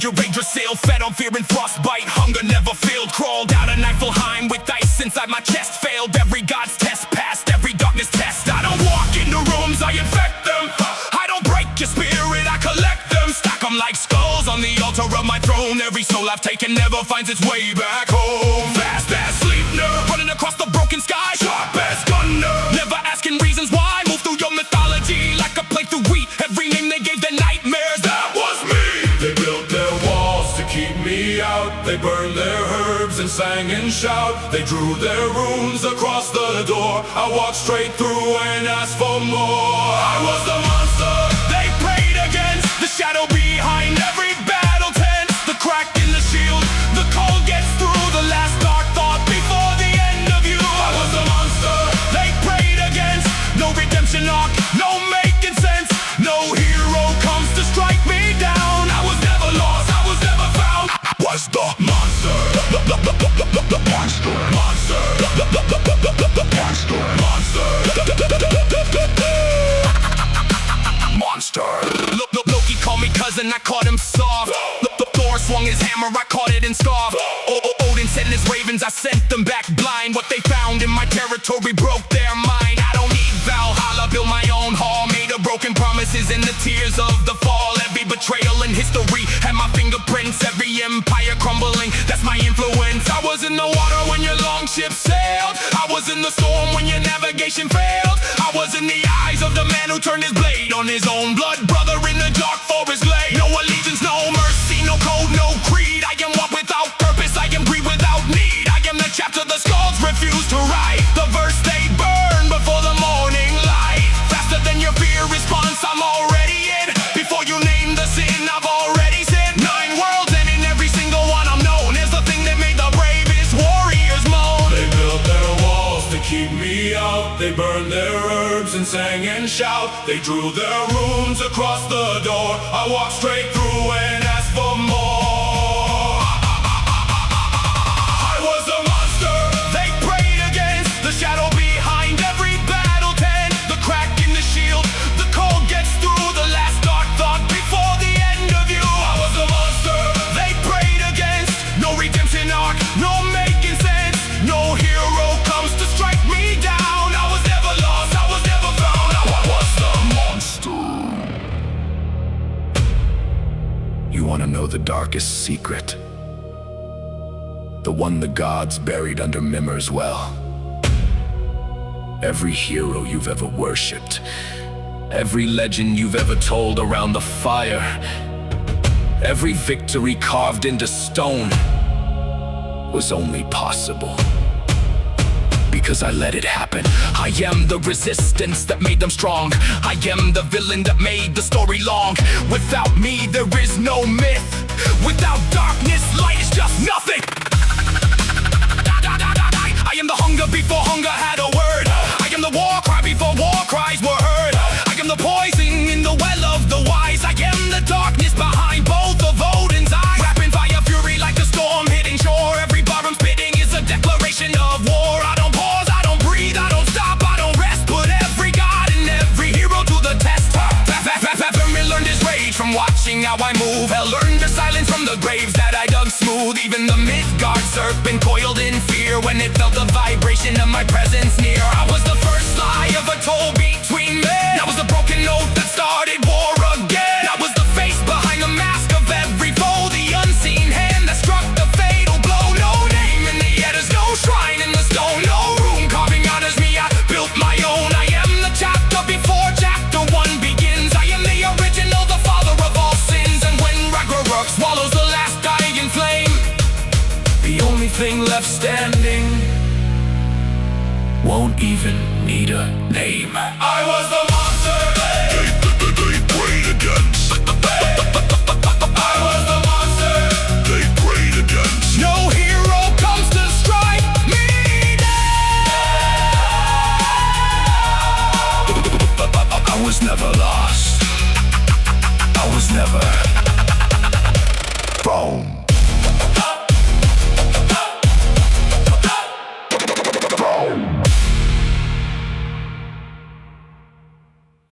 Yggdrasil, fed on fear and frostbite. Hunger never failed, crawled out of Niflheim with ice inside my chest. Failed every god's test, passed every darkness test. I don't walk into rooms, I infect them. I don't break your spirit, I collect them. Stack them like skulls on the altar of my throne. Every soul I've taken never finds its way back home. Fast as sleep nerve, running across the broken sky. Sharp as gun nerve, never asking reasons why. Move through your mythology like a plate through wheat. Every name they gave their nightmares, that was me. They built their walls to keep me out. They burned their herbs and sang and shout. They drew their runes across the door. I walked straight through and asked for more. I was the monster they prayed against, the shadow behind every battle tent. The crack in the shield, the cold gets through. The last dark thought before the end of you. I was the monster they prayed against. No redemption arc, no making sense. No hero comes to strike me down. I was never lost, I was never found. Was the monster, the monster, monster, monster, monster. Loki called me cousin, I caught him soft. Thor swung his hammer, I caught it and scoffed. Odin sent his ravens, I sent them back blind. What they found in my territory broke their mind. I don't need Valhalla, built my own hall. Made of broken promises and the tears of the fall. Every betrayal in history had my fingerprints. Every empire crumbling, that's my influence. I was in the water when your longship sailed. I was in the storm when your navigation failed. I was in the eyes of the man who turned his blade on his own blood brother in the dark forest glade. No allegiance, no mercy, no code, no creed. I am one without purpose, I am greed without need. I am the chapter the scholars refuse to write. The verse they burn before the morning light. Faster than your fear response, I'm already in. Before you name the sin, I've already sinned. 9 worlds and in every single one I'm known as the thing that made the bravest warriors moan. They built their walls to keep me out. They burned their herbs and sang and shout. They drew their runes across the door. I walked straight through and asked for more. I was the monster they prayed against, the shadow behind every battle tent. The crack in the shield, the cold gets through. The last dark thought before the end of you. I was the monster they prayed against. No redemption arc, no making sense. No hero comes to strike me down. I was never lost, I was never found. I was the monster. You wanna know the darkest secret? The one the gods buried under Mimir's well. Every hero you've ever worshipped, every legend you've ever told around the fire, every victory carved into stone was only possible because I let it happen. I am the resistance that made them strong. I am the villain that made the story long. Without me, there is no myth. Without darkness, light is just nothing. I am the hunger before hunger had a word. I am the war cry before war cries were heard. I am the poison in the well of the wise. I am the darkness behind both of Odin's eyes. Rapping fire fury like a storm hitting shore. Every bar I'm spitting is a declaration of war. I don't pause, I don't breathe, I don't stop, I don't rest. Put every god and every hero to the test. Vermin learned his rage from watching how I move. Hell learned the silence from the graves that I dug smooth. Even the Midgard serpent coiled in fear when it felt the vibration of my presence near. I was the first lie of a toll between men. I was the broken note that started war again. I was the face behind the mask of every foe. The unseen hand that struck the fatal blow. No name in the air, there's no shrine in the stone. No room carving honors me, I built my own. I am the chapter before chapter 1 begins. I am the original, the father of all sins. And when Ragnarok swallows the last dying flame, the only thing left standing won't even need a name. I was the monster they prayed against. I was the monster they prayed against. No hero comes to strike me down. I was never lost.